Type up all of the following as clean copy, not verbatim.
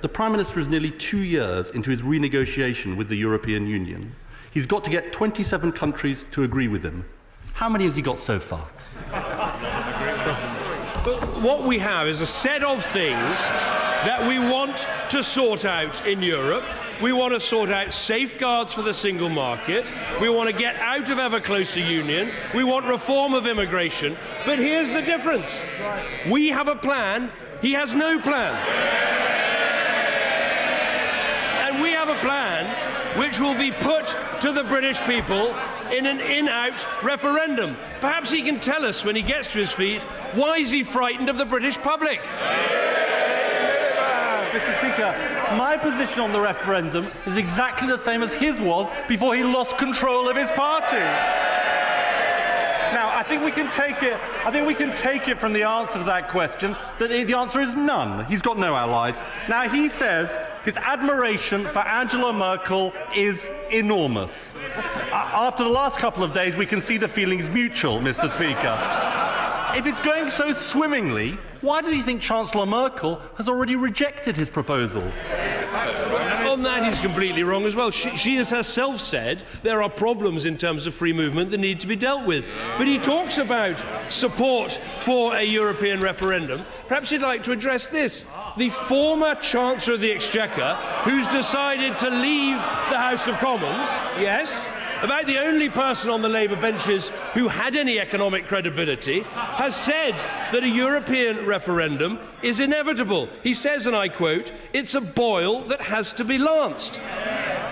the Prime Minister is nearly 2 years into his renegotiation with the European Union. He's got to get 27 countries to agree with him. How many has he got so far? But what we have is a set of things that we want to sort out in Europe. We want to sort out safeguards for the single market. We want to get out of ever closer union. We want reform of immigration. But here's the difference. We have a plan. He has no plan. And we have a plan which will be put to the British people in an in-out referendum. Perhaps he can tell us when he gets to his feet, why is he frightened of the British public? Mr. Speaker, my position on the referendum is exactly the same as his was before he lost control of his party. Now, I think we can take it from the answer to that question that the answer is none. He's got no allies. Now, he says his admiration for Angela Merkel is enormous. After the last couple of days, we can see the feeling's mutual, Mr. Speaker. If it's going so swimmingly, why do you think Chancellor Merkel has already rejected his proposals? On that, he's completely wrong as well. She has herself said there are problems in terms of free movement that need to be dealt with. But he talks about support for a European referendum. Perhaps he'd like to address this. The former Chancellor of the Exchequer, who's decided to leave the House of Commons, yes, about the only person on the Labour benches who had any economic credibility, has said that a European referendum is inevitable. He says, and I quote, "It's a boil that has to be lanced."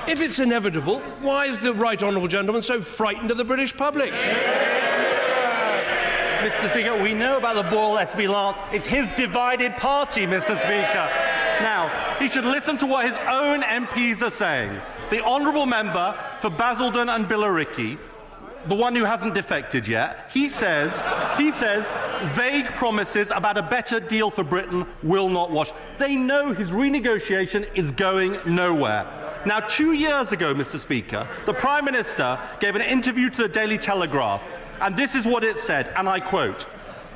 If it's inevitable, why is the right honourable gentleman so frightened of the British public? Mr. Speaker, we know about the boil that's to be lanced. It's his divided party, Mr. Speaker. Now, he should listen to what his own MPs are saying. The honourable member for Basildon and Billericay, the one who hasn't defected yet, he says vague promises about a better deal for Britain will not wash. They know his renegotiation is going nowhere. Now, 2 years ago, Mr. Speaker, the Prime Minister gave an interview to the Daily Telegraph, and this is what it said, and I quote,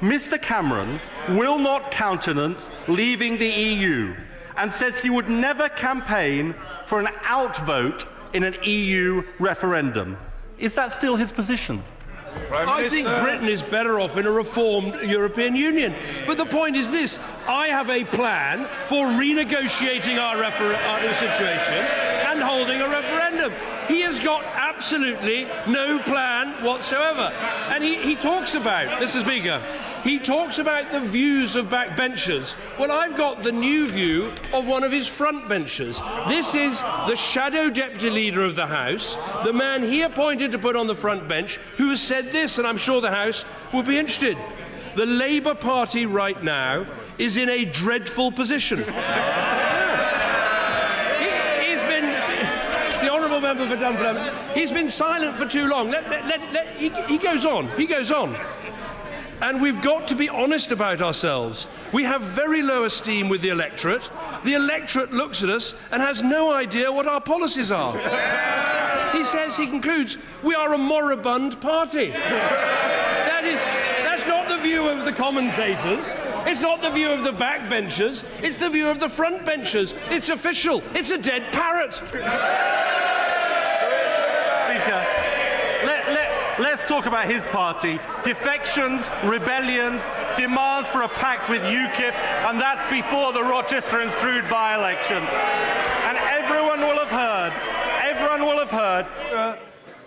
"Mr. Cameron will not countenance leaving the EU and says he would never campaign for an outvote in an EU referendum." Is that still his position? I think Britain is better off in a reformed European Union. But the point is this. I have a plan for renegotiating our situation and holding a referendum. He has got absolutely no plan whatsoever. And he talks about, Mr. Speaker, he talks about the views of backbenchers. Well, I've got the new view of one of his frontbenchers. This is the shadow deputy leader of the House, the man he appointed to put on the front bench, who has said this, and I'm sure the House will be interested. The Labour Party right now is in a dreadful position. Member for Dunfermline. He's been silent for too long. He goes on. He goes on. And we've got to be honest about ourselves. We have very low esteem with the electorate. The electorate looks at us and has no idea what our policies are. He says, he concludes, we are a moribund party. That's not the view of the commentators. It's not the view of the backbenchers. It's the view of the frontbenchers. It's official. It's a dead parrot. Let's talk about his party. Defections, rebellions, demands for a pact with UKIP, and that's before the Rochester and Stroud by-election. And everyone will have heard,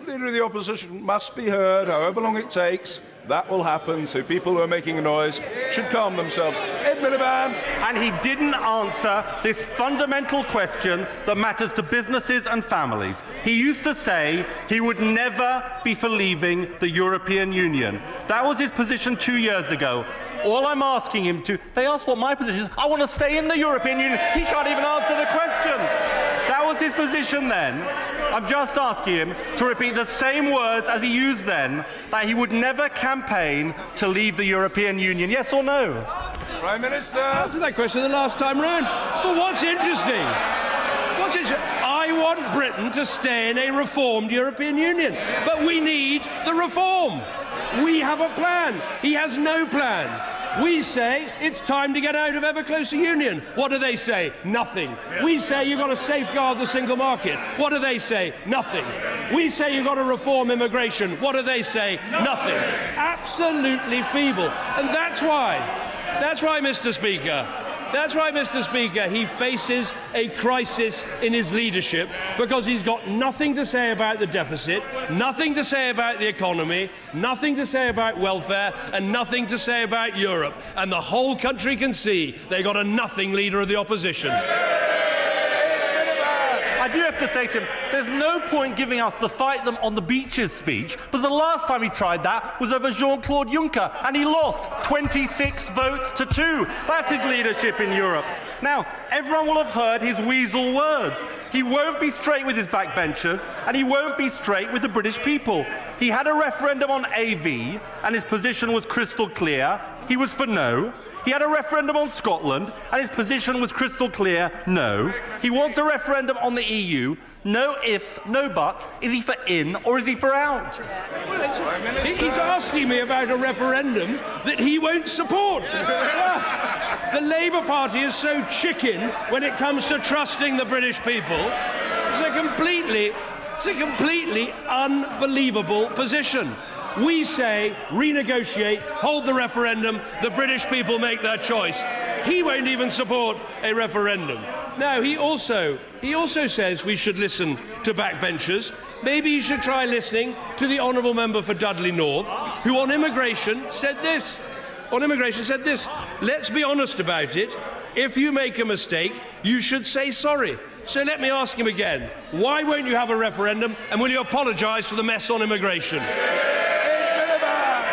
Leader of the Opposition must be heard, however long it takes. That will happen, so people who are making a noise should calm themselves. Ed Miliband. And he didn't answer this fundamental question that matters to businesses and families. He used to say he would never be for leaving the European Union. That was his position 2 years ago. All I'm asking him to... They asked what my position is. I want to stay in the European Union. He can't even answer the question. That was his position then. I'm just asking him to repeat the same words as he used then, that he would never campaign to leave the European Union. Yes or no? Prime Minister. Answer that question the last time round. But what's interesting? I want Britain to stay in a reformed European Union. But we need the reform. We have a plan. He has no plan. We say it's time to get out of ever closer union. What do they say? Nothing. We say you've got to safeguard the single market. What do they say? Nothing. We say you've got to reform immigration. What do they say? Nothing. Absolutely feeble. And that's why, Mr. Speaker, he faces a crisis in his leadership because he's got nothing to say about the deficit, nothing to say about the economy, nothing to say about welfare, and nothing to say about Europe. And the whole country can see they got a nothing leader of the opposition. I do have to say to him, there's no point giving us the fight them on the beaches speech, because the last time he tried that was over Jean-Claude Juncker, and he lost 26 votes to 2. That's his leadership in Europe. Now, everyone will have heard his weasel words. He won't be straight with his backbenchers, and he won't be straight with the British people. He had a referendum on AV, and his position was crystal clear. He was for no. He had a referendum on Scotland, and his position was crystal clear, no. He wants a referendum on the EU, no ifs, no buts. Is he for in or is he for out? He's asking me about a referendum that he won't support. The Labour Party is so chicken when it comes to trusting the British people. It's a completely unbelievable position. We say, renegotiate, hold the referendum, the British people make their choice. He won't even support a referendum. Now, he also says we should listen to backbenchers. Maybe he should try listening to the honourable member for Dudley North, who on immigration said this. Let's be honest about it. If you make a mistake, you should say sorry. So let me ask him again. Why won't you have a referendum, and will you apologise for the mess on immigration?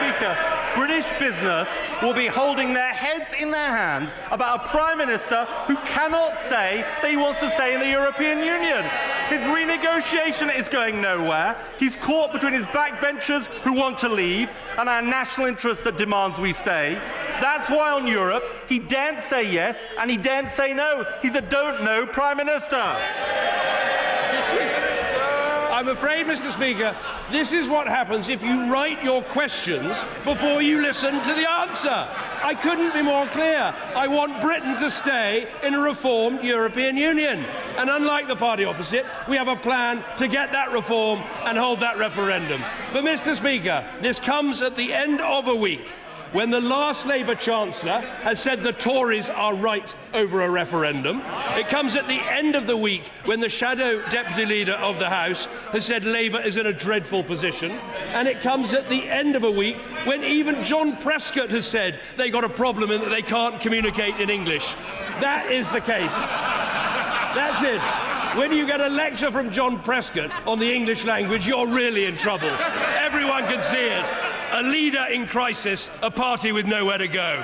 Speaker, British business will be holding their heads in their hands about a Prime Minister who cannot say that he wants to stay in the European Union. His renegotiation is going nowhere. He's caught between his backbenchers who want to leave and our national interest that demands we stay. That's why on Europe, he daren't say yes and he daren't say no. He's a don't-know Prime Minister. I'm afraid, Mr. Speaker, this is what happens if you write your questions before you listen to the answer. I couldn't be more clear. I want Britain to stay in a reformed European Union. And unlike the party opposite, we have a plan to get that reform and hold that referendum. But, Mr. Speaker, this comes at the end of a week when the last Labour Chancellor has said the Tories are right over a referendum. It comes at the end of the week when the shadow Deputy Leader of the House has said Labour is in a dreadful position. And it comes at the end of a week when even John Prescott has said they got a problem in that they can't communicate in English. That is the case. That's it. When you get a lecture from John Prescott on the English language, you're really in trouble. Everyone can see it. A leader in crisis, a party with nowhere to go.